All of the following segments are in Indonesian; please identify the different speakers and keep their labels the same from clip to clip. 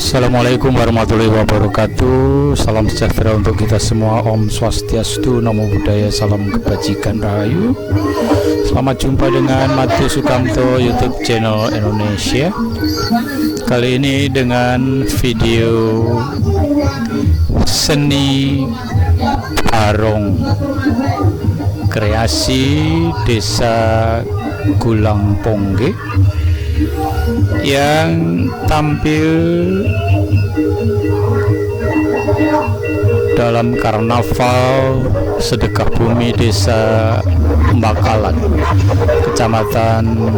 Speaker 1: Assalamualaikum warahmatullahi wabarakatuh. Salam sejahtera untuk kita semua. Om Swastiastu, Namo Buddhaya, salam kebajikan rahayu. Selamat jumpa dengan Matius Sukamto YouTube channel Indonesia. Kali ini dengan video seni barong kreasi Desa Gulang Pongge yang tampil dalam karnaval sedekah bumi Desa Bakalan, Kecamatan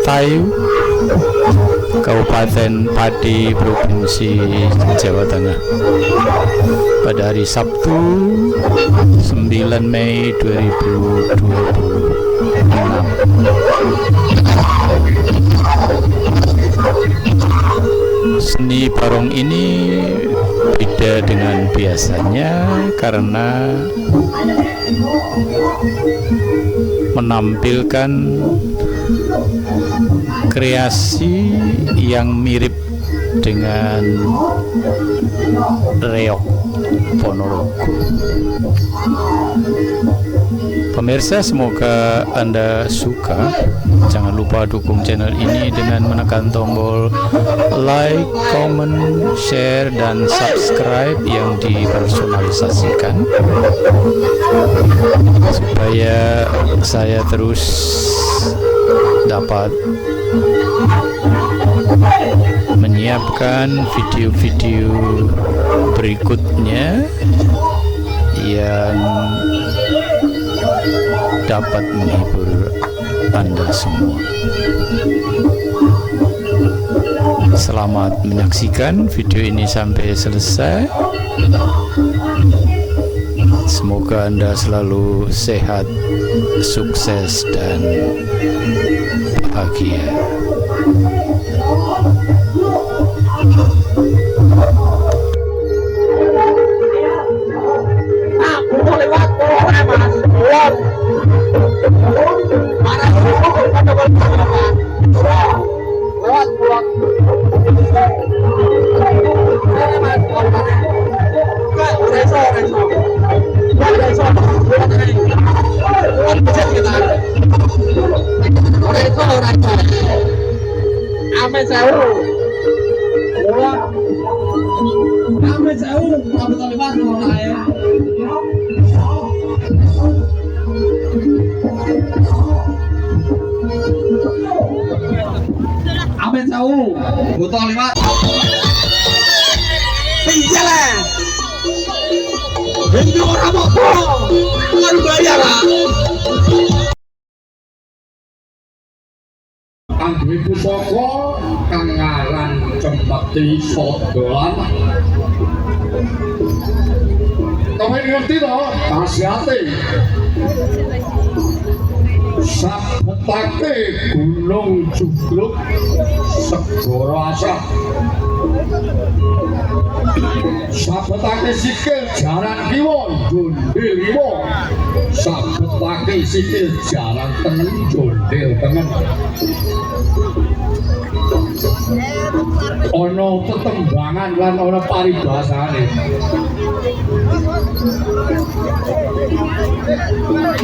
Speaker 1: Tayu, Kabupaten Pati, Provinsi Jawa Tengah, pada hari Sabtu 9 Mei 2026. Seni barong ini beda dengan biasanya karena menampilkan kreasi yang mirip dengan reog Ponorogo. Pemirsa, semoga Anda suka. Jangan lupa dukung channel ini dengan menekan tombol like, comment, share, dan subscribe yang dipersonalisasikan supaya saya terus dapat menyiapkan video-video berikutnya yang dapat menghibur Anda semua. Selamat menyaksikan video ini sampai selesai. Semoga Anda selalu sehat, sukses, dan bahagia.
Speaker 2: Botol 5 pinjalan Hindu orang mau kan bayar lah Anggi Pusoko Kangaran Cempati Sodolan. Kamu ngerti toh? Kasihati Sabetake Gunung Jugluk Segoro Asah, sabetake sikil jaran kiwa jondil kiwa, sabetake sikil jaran tengen jondil tengen. Ono tetembangan lan ono paribasane.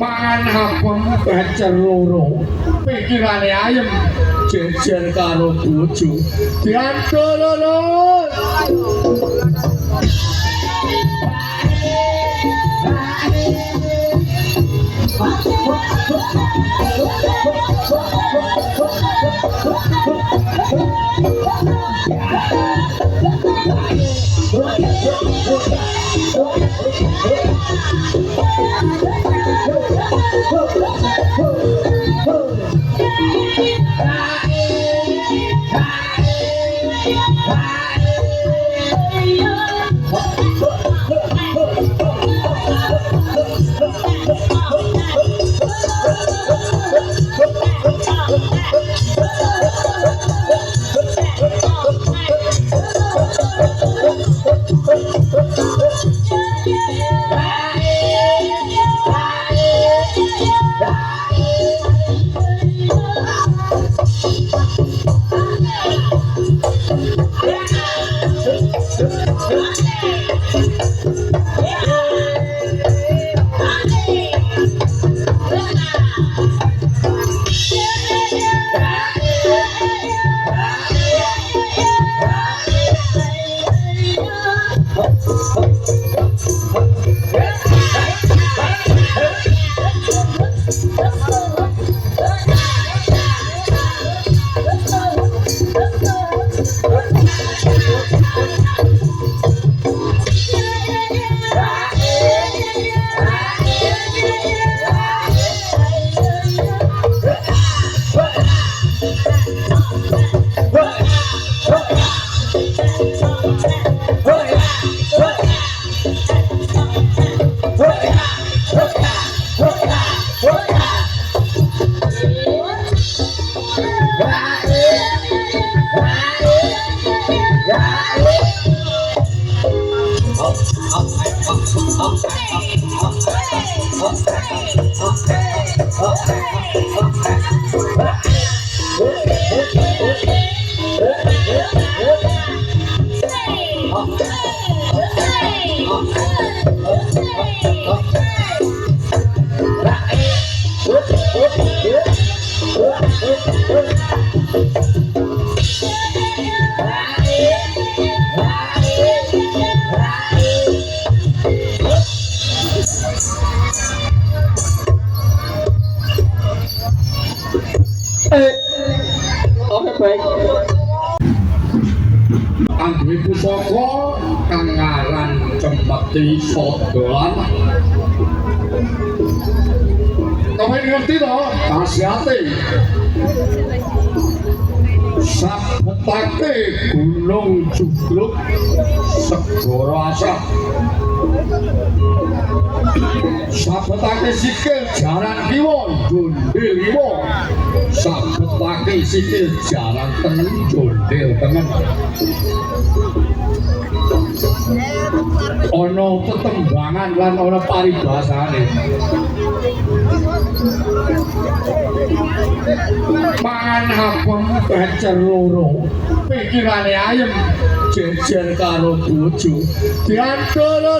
Speaker 2: Mangan apem becer loro, pikirane ayem, jejer karo bojo, diantololol.
Speaker 3: Oke baik.
Speaker 2: Angge pusaka kang ngaran Cempeti Sodolan. Kowe ngerti to khasiate? Sabetake gunung jugluk segara asah. Sabetake sikil jaran kiwa jondil kiwa. Sabetake sikil jaran tengen jondil tengen. Ana tetembangan lan ana paribasane. Mangan apem becer loro, pikirane ayem jejer karo bojo. Diantara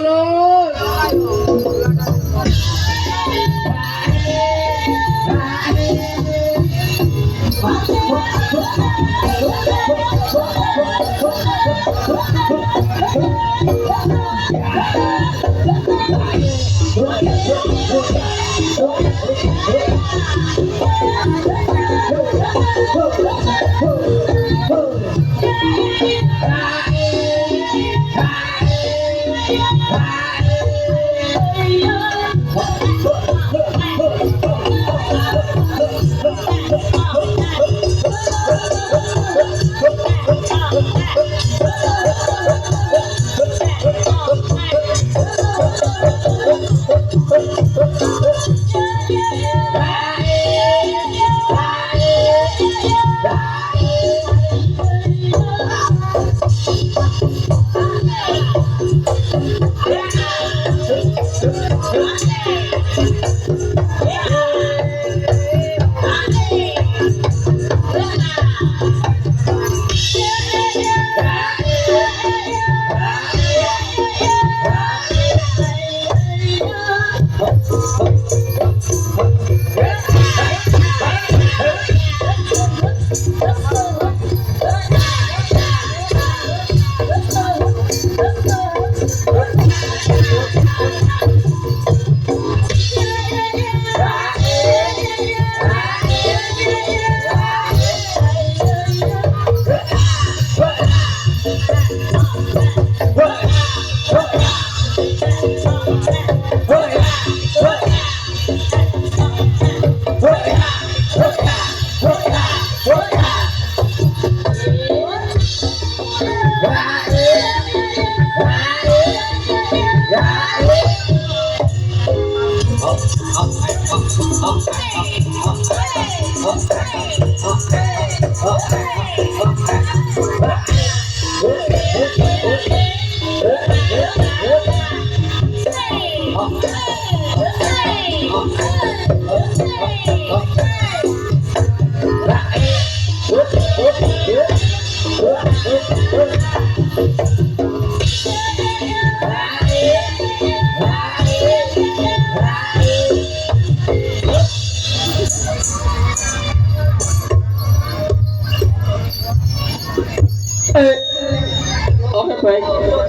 Speaker 3: Oke baik.